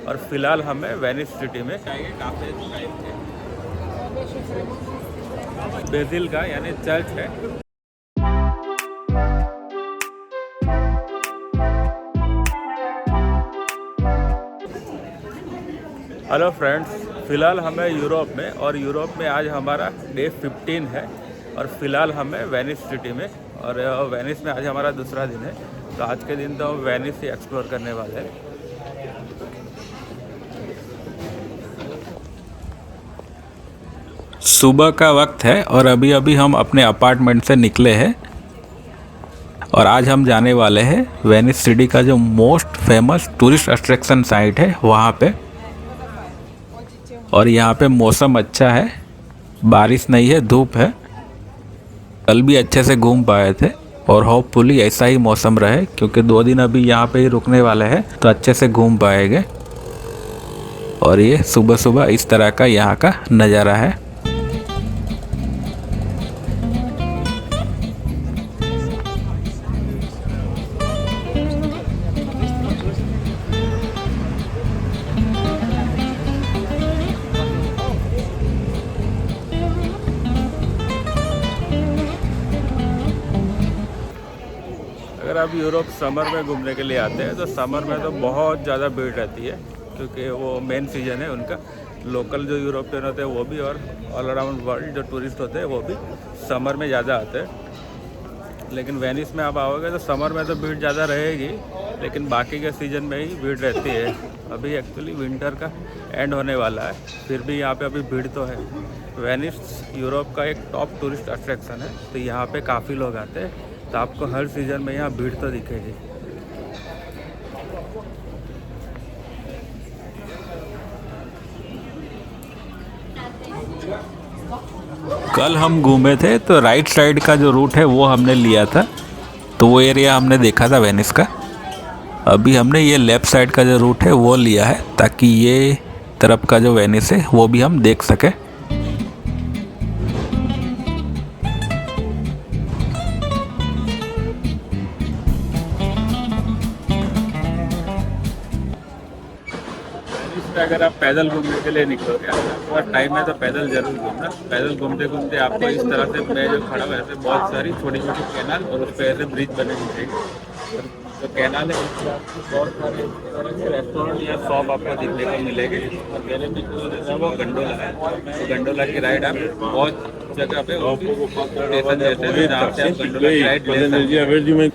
और फिलहाल हमें वेनिस सिटी में चाहिए काफ़ी टाइम के बेसिल का यानी चर्च है। हेलो फ्रेंड्स, फ़िलहाल हमें यूरोप में, और यूरोप में आज हमारा डे 15 है और फ़िलहाल हमें वेनिस सिटी में, और वेनिस में आज हमारा दूसरा दिन है। तो आज के दिन तो हम वेनिस ही एक्सप्लोर करने वाले हैं। सुबह का वक्त है और अभी अभी हम अपने अपार्टमेंट से निकले हैं और आज हम जाने वाले हैं वेनिस सिटी का जो most famous tourist attraction site है वहाँ पे। और यहाँ पे मौसम अच्छा है, बारिश नहीं है, धूप है। कल भी अच्छे से घूम पाए थे और होपफुली ऐसा ही मौसम रहे, क्योंकि 2 दिन अभी यहाँ पे ही रुकने वाले हैं तो अच्छे से घूम पाएंगे। और ये सुबह सुबह इस तरह का यहाँ का नज़ारा है। अगर आप यूरोप समर में घूमने के लिए आते हैं तो समर में तो बहुत ज़्यादा भीड़ रहती है, क्योंकि वो मेन सीज़न है उनका। लोकल जो यूरोपियन होते हैं वो भी, और ऑल अराउंड वर्ल्ड जो टूरिस्ट होते हैं वो भी समर में ज़्यादा आते हैं। लेकिन वेनिस में आप आओगे तो समर में तो भीड़ ज़्यादा रहेगी, लेकिन बाकी के सीज़न में ही भीड़ रहती है। अभी एक्चुअली विंटर का एंड होने वाला है, फिर भी यहाँ पे अभी भीड़ तो है। वेनिस यूरोप का एक टॉप टूरिस्ट अट्रैक्शन है, तो यहाँ पे काफ़ी लोग आते हैं, तो आपको हर सीज़न में यहाँ भीड़ तो दिखेगी। कल हम घूमे थे तो राइट साइड का जो रूट है वो हमने लिया था, तो वो एरिया हमने देखा था वेनिस का। अभी हमने ये लेफ़्ट साइड का जो रूट है वो लिया है, ताकि ये तरफ का जो वेनिस है वो भी हम देख सकें। अगर आप पैदल घूमने के लिए निकलोगे, आपके पास टाइम है तो पैदल जरूर घूमना। पैदल घूमते घूमते आपको इस तरह से, मैं जो खड़ा हूँ ऐसे बहुत सारी छोटी छोटी कैनाल और उस पर ऐसे ब्रिज बने मिलेंगे। तो कैनाल है, बहुत सारे रेस्टोरेंट या शॉप आपको देखने को मिलेंगे। और मेरे पीछे वो गंडोला है, तो गंडोला की राइड आप बहुत जगह पे स्टेशन जैसे हैं जहाँ से आप गंडोला की राइड ले सकते हैं।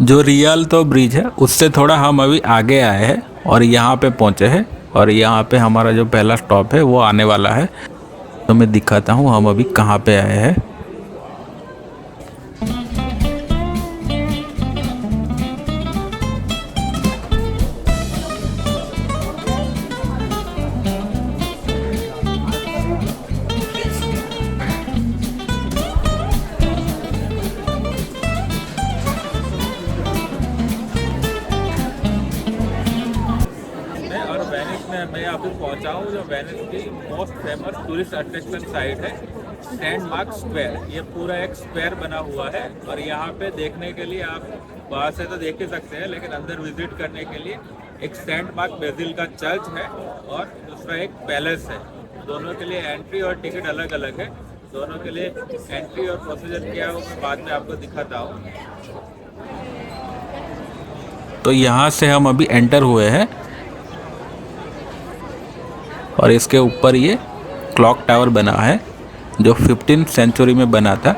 जो रियल्तो ब्रिज है उससे थोड़ा हम अभी आगे आए हैं और यहाँ पे पहुँचे हैं, और यहाँ पे हमारा जो पहला स्टॉप है वो आने वाला है। तो मैं दिखाता हूँ हम अभी कहाँ पे आए हैं। और वेनिस में मैं यहाँ पे पहुँचा हूँ, जो वेनिस की most famous tourist attraction site है सेंट मार्क स्क्वायर। ये पूरा एक स्क्वायर बना हुआ है, और यहाँ पे देखने के लिए आप बाहर से तो देख ही सकते हैं, लेकिन अंदर विजिट करने के लिए एक सेंट मार्क बेसिल का चर्च है और दूसरा एक पैलेस है। दोनों के लिए एंट्री और टिकट अलग अलग है। दोनों के लिए एंट्री और प्रोसीजर क्या है वो बाद में आपको दिखाता हूँ। तो यहाँ से हम अभी एंटर हुए हैं, और इसके ऊपर ये क्लॉक टावर बना है जो 15th सेंचुरी में बना था।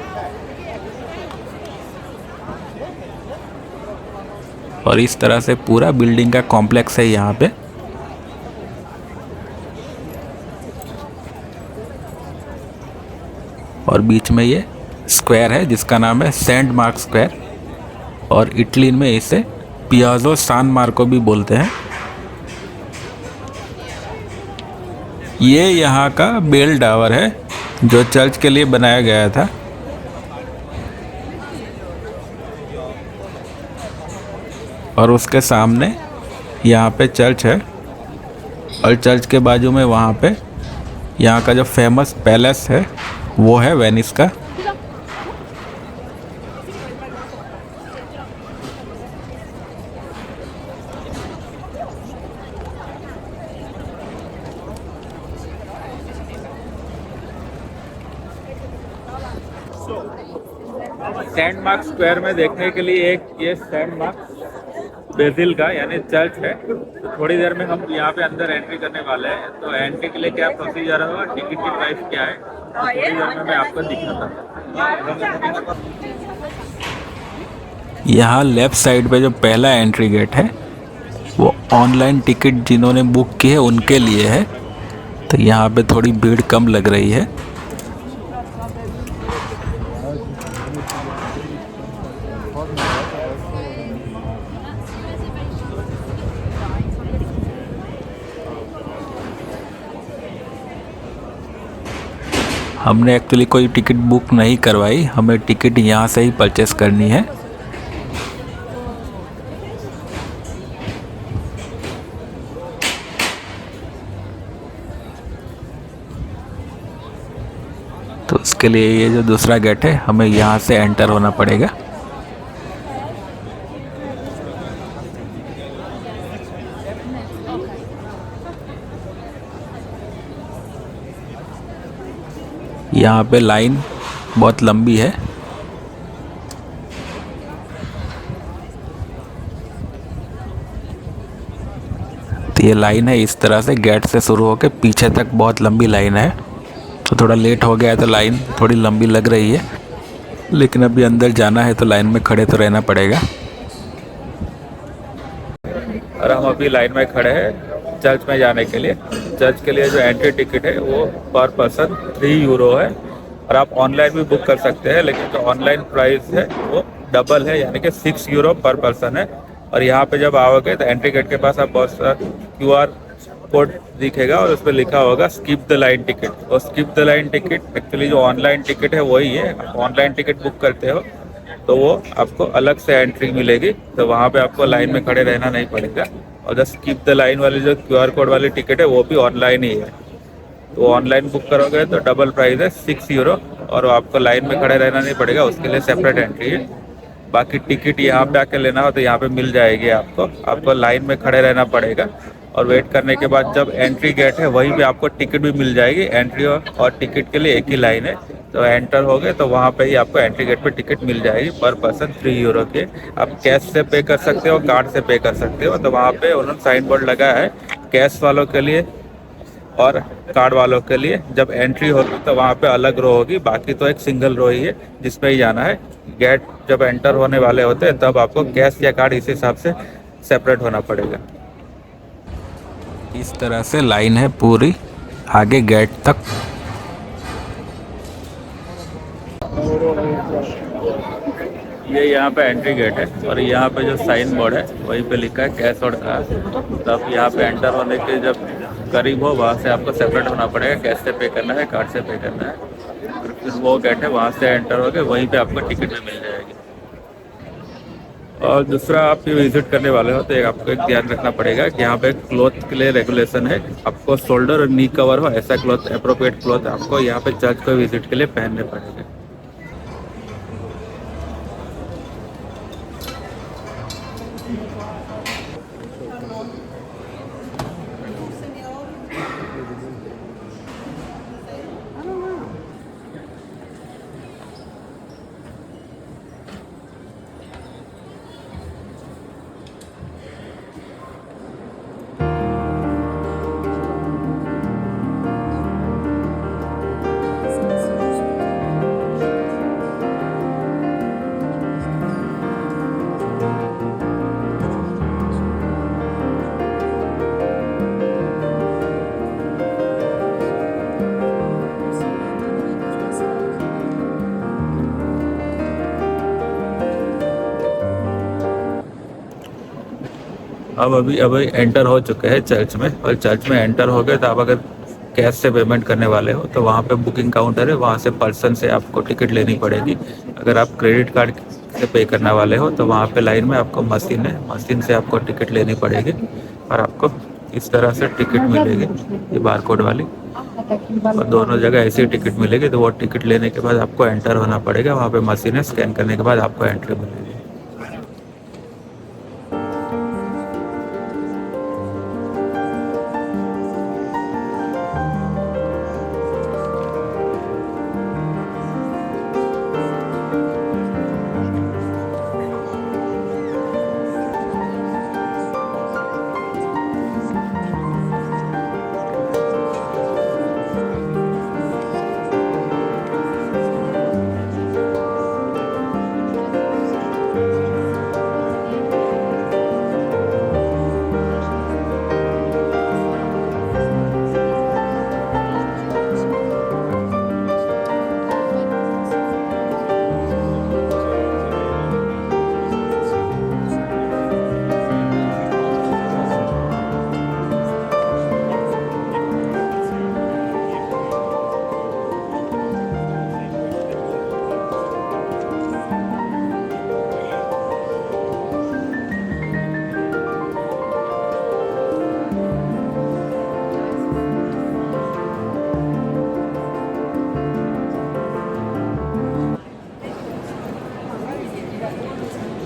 और इस तरह से पूरा बिल्डिंग का कॉम्प्लेक्स है यहाँ पे। और बीच में ये स्क्वायर है जिसका नाम है सेंट मार्क स्क्वायर, और इटली में इसे पियाज़ो सान मार्को भी बोलते हैं। ये यहाँ का बेल टावर है जो चर्च के लिए बनाया गया था। और उसके सामने यहाँ पे चर्च है, और चर्च के बाजू में वहाँ पे यहाँ का जो फेमस पैलेस है वो है वेनिस का। सेंट मार्क स्क्वायर में देखने के लिए एक ये सेंट मार्क बेसिल का यानी चर्च है। तो थोड़ी देर में हम यहाँ पे अंदर एंट्री करने वाले हैं। तो एंट्री के लिए क्या प्रोसीजर होगा, टिकट की प्राइस क्या है, तो थोड़ी देर में मैं आपको दिखाता हूँ। यहाँ लेफ्ट साइड पे जो पहला एंट्री गेट है वो ऑनलाइन टिकट जिन्होंने बुक की है उनके लिए है, तो यहाँ पे थोड़ी भीड़ कम लग रही है। हमने एक्चुअली कोई टिकट बुक नहीं करवाई, हमें टिकट यहाँ से ही परचेस करनी है। तो उसके लिए ये जो दूसरा गेट है हमें यहाँ से एंटर होना पड़ेगा। यहाँ पे लाइन बहुत लंबी है। तो ये लाइन है इस तरह से गेट से शुरू होकर पीछे तक बहुत लंबी लाइन है। तो थोड़ा लेट हो गया है तो लाइन थोड़ी लंबी लग रही है, लेकिन अभी अंदर जाना है तो लाइन में खड़े तो रहना पड़ेगा। और हम अभी लाइन में खड़े हैं चर्च में जाने के लिए। चर्च के लिए जो एंट्री टिकट है वो पर पर्सन 3 यूरो है। और आप ऑनलाइन भी बुक कर सकते हैं, लेकिन जो ऑनलाइन प्राइस है वो डबल है, यानी कि 6 यूरो पर पर्सन है। और यहाँ पे जब आओगे तो एंट्री गेट के पास आप बहुत सारा QR कोड दिखेगा और उस पर लिखा होगा स्किप द लाइन टिकट। और skip the line ticket actually जो ऑनलाइन टिकट है वही है। आप ऑनलाइन टिकट बुक करते हो तो वो आपको अलग से एंट्री मिलेगी, तो वहाँ पे आपको लाइन में खड़े रहना नहीं पड़ेगा। और जो स्किप द लाइन वाली जो QR कोड वाली टिकट है वो भी ऑनलाइन ही है। तो ऑनलाइन बुक करोगे तो डबल प्राइस है 6 यूरो, और आपको लाइन में खड़े रहना नहीं पड़ेगा, उसके लिए सेपरेट एंट्री है। बाकी टिकट यहाँ पे आके लेना हो तो यहाँ पे मिल जाएगी आपको लाइन में खड़े रहना पड़ेगा। और वेट करने के बाद जब एंट्री गेट है वहीं पे आपको टिकट भी मिल जाएगी। एंट्री और टिकट के लिए एक ही लाइन है। तो एंटर हो गए तो वहाँ पे ही आपको एंट्री गेट पे टिकट मिल जाएगी पर पर्सन 3 यूरो के। आप कैश से पे कर सकते हो, कार्ड से पे कर सकते हो। तो वहाँ पे उन्होंने साइन बोर्ड लगा है कैश वालों के लिए और कार्ड वालों के लिए। जब एंट्री होगी तो वहाँ पे अलग रो होगी, बाकी तो एक सिंगल रो ही है जिसपे ही जाना है। गेट जब एंटर होने वाले होते हैं तब आपको कैश या कार्ड इस हिसाब से सेपरेट होना पड़ेगा। इस तरह से लाइन है पूरी आगे गेट तक। ये यहाँ पे एंट्री गेट है और यहाँ पे जो साइन बोर्ड है वहीं पे लिखा है कैश और कार्ड। तो आप यहाँ पे एंटर होने के जब करीब हो वहाँ से आपको सेपरेट होना पड़ेगा, कैश से पे करना है, कार्ड से पे करना है। और फिर वो गेट है वहाँ से एंटर हो गए, वहीं पे आपको टिकट भी मिल जाएगी। और दूसरा, आप ये विजिट करने वाले हो तो एक आपको एक ध्यान रखना पड़ेगा कि यहाँ पे क्लॉथ के लिए रेगुलेशन है। आपको शोल्डर और नी कवर हो ऐसा क्लॉथ, अप्रोप्रिएट क्लॉथ आपको यहाँ पे चर्च को विजिट के लिए पहनने पड़ेंगे। अब अभी एंटर हो चुके हैं चर्च में। और चर्च में एंटर हो गए तो आप अगर कैश से पेमेंट करने वाले हो तो वहाँ पे बुकिंग काउंटर है, वहाँ से पर्सन से आपको टिकट लेनी पड़ेगी। अगर आप क्रेडिट कार्ड से पे करने वाले हो तो वहाँ पे लाइन में आपको मशीन है, मशीन से आपको टिकट लेनी पड़ेगी और आपको इस तरह से टिकट मिलेगी, ये बारकोड वाली। और दोनों जगह ऐसी टिकट मिलेगी। तो वो टिकट लेने के बाद आपको एंटर होना पड़ेगा, वहाँ पे मशीन है, स्कैन करने के बाद आपको एंट्री मिलेगी।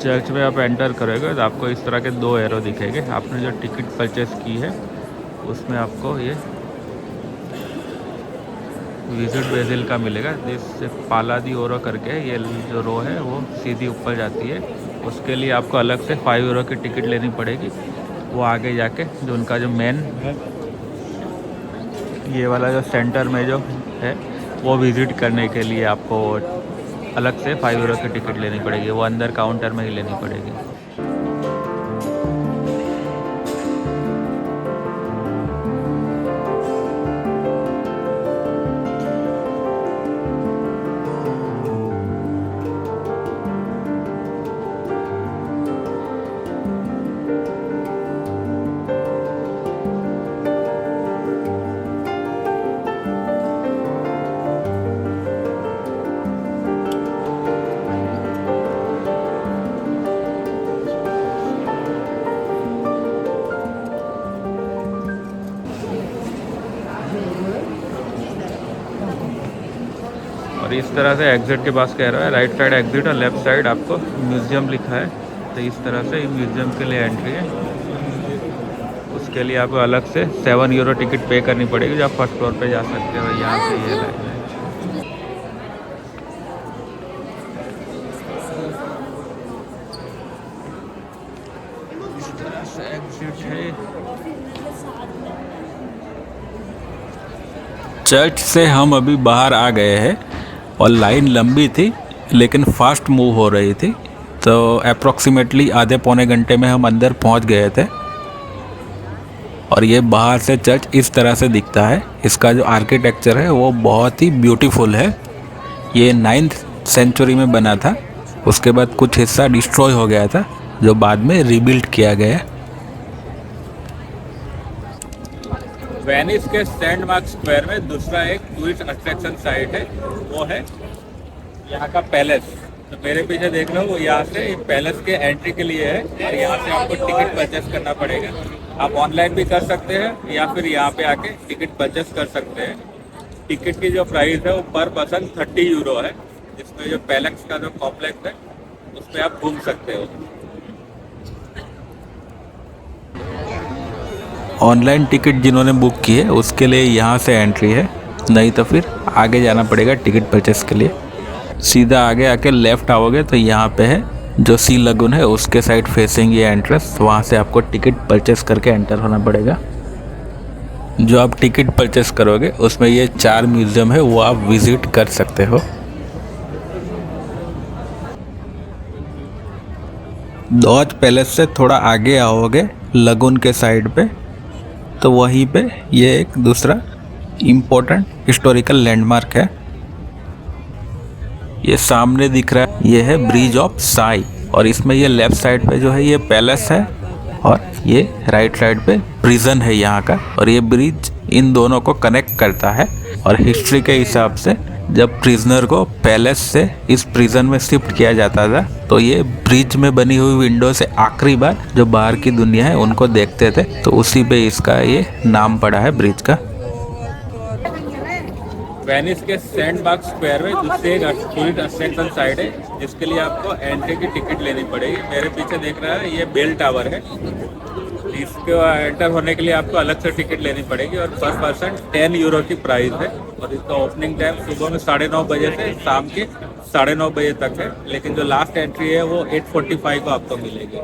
चर्च में आप एंटर करोगे तो आपको इस तरह के 2 एरो दिखेंगे। आपने जो टिकट परचेस की है उसमें आपको ये विजिट बेसिल का मिलेगा, जिससे पाला दी ओरो करके ये जो रो है वो सीधी ऊपर जाती है। उसके लिए आपको अलग से 5 यूरो की टिकट लेनी पड़ेगी। वो आगे जाके जो उनका जो मेन ये वाला जो सेंटर में जो है वो विज़िट करने के लिए आपको अलग से 5 यूरो की टिकट लेनी पड़ेगी। वो अंदर काउंटर में ही लेनी पड़ेगी। और इस तरह से एग्जिट के पास कह रहा है, राइट साइड एग्जिट और लेफ्ट साइड आपको म्यूज़ियम लिखा है। तो इस तरह से म्यूज़ियम के लिए एंट्री है। उसके लिए आपको अलग से 7 यूरो टिकट पे करनी पड़ेगी, जो आप फर्स्ट फ्लोर पे जा सकते हो। यहाँ से ये लाइन है। इस तरह से एग्जिट है। चर्च से हम अभी बाहर आ गए हैं और लाइन लंबी थी लेकिन फास्ट मूव हो रही थी, तो अप्रॉक्सीमेटली आधे पौने घंटे में हम अंदर पहुंच गए थे। और ये बाहर से चर्च इस तरह से दिखता है। इसका जो आर्किटेक्चर है वो बहुत ही ब्यूटीफुल है। ये 9th सेंचुरी में बना था। उसके बाद कुछ हिस्सा डिस्ट्रॉय हो गया था, जो बाद में रीबिल्ड किया गया। वेनिस के सेंट मार्क स्क्वायर में दूसरा एक टूरिस्ट अट्रैक्शन साइट है, वो है यहाँ का पैलेस। तो मेरे पीछे देख रहे हो, वो यहाँ से पैलेस के एंट्री के लिए है और यहाँ से आपको टिकट परचेस करना पड़ेगा। आप ऑनलाइन भी कर सकते हैं या फिर यहाँ पे आके टिकट परचेस कर सकते हैं। टिकट की जो प्राइस है वो पर पर्सन 30 यूरो है, जिसमें जो पैलेस का जो कॉम्प्लेक्स है उस पर आप घूम सकते हो। ऑनलाइन टिकट जिन्होंने बुक की है उसके लिए यहाँ से एंट्री है, नहीं तो फिर आगे जाना पड़ेगा टिकट परचेस के लिए। सीधा आगे आके लेफ़्ट आओगे तो यहाँ पे है जो सी लगून है, उसके साइड फेसिंग ये एंट्रेंस। वहाँ से आपको टिकट परचेस करके एंटर होना पड़ेगा। जो आप टिकट परचेस करोगे उसमें ये 4 म्यूज़ियम है, वो आप विज़िट कर सकते हो। डॉज पैलेस से थोड़ा आगे आओगे लगून के साइड पे, तो वहीं पे ये एक दूसरा इम्पोर्टेंट हिस्टोरिकल लैंडमार्क है। ये सामने दिख रहा है, ये है ब्रिज ऑफ साई। और इसमें ये लेफ्ट साइड पे जो है ये पैलेस है और ये राइट साइड पे प्रिजन है यहाँ का। और ये ब्रिज इन दोनों को कनेक्ट करता है। और हिस्ट्री के हिसाब से जब प्रिजनर को पैलेस से इस प्रिजन में शिफ्ट किया जाता था, तो ये ब्रिज में बनी हुई विंडो से आखिरी बार जो बाहर की दुनिया है उनको देखते थे। तो उसी पे इसका ये नाम पड़ा है ब्रिज का। वेनिस के सेंट मार्क स्क्वायर में दूसरी एक टूरिस्ट अट्रैक्शन साइट है, जिसके लिए आपको एंट्री की टिकट लेनी पड़ेगी। मेरे पीछे देख रहा है, ये बेल टावर है। इसको एंटर होने के लिए आपको अलग से टिकट लेनी पड़ेगी और पर पर्सन 10 यूरो की प्राइस है। और इसका ओपनिंग टाइम सुबह में 9:30 बजे से शाम के 9:30 बजे तक है। लेकिन जो लास्ट एंट्री है वो 8:45 को आपको मिलेगी।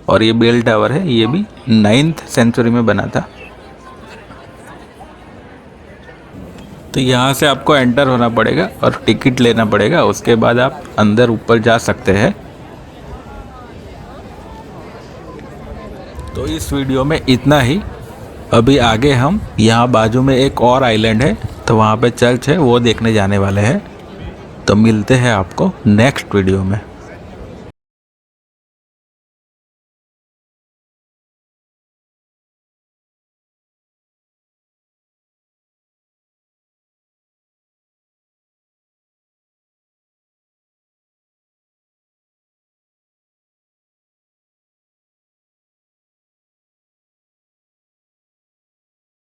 और ये बेल टावर है, ये भी 9th सेंचुरी में बना था। तो यहाँ से आपको एंटर होना पड़ेगा और टिकट लेना पड़ेगा। उसके बाद आप अंदर ऊपर जा सकते हैं। तो इस वीडियो में इतना ही। अभी आगे हम यहाँ बाजू में एक और आइलैंड है, तो वहाँ पे चर्च है, वो देखने जाने वाले हैं। तो मिलते हैं आपको नेक्स्ट वीडियो में।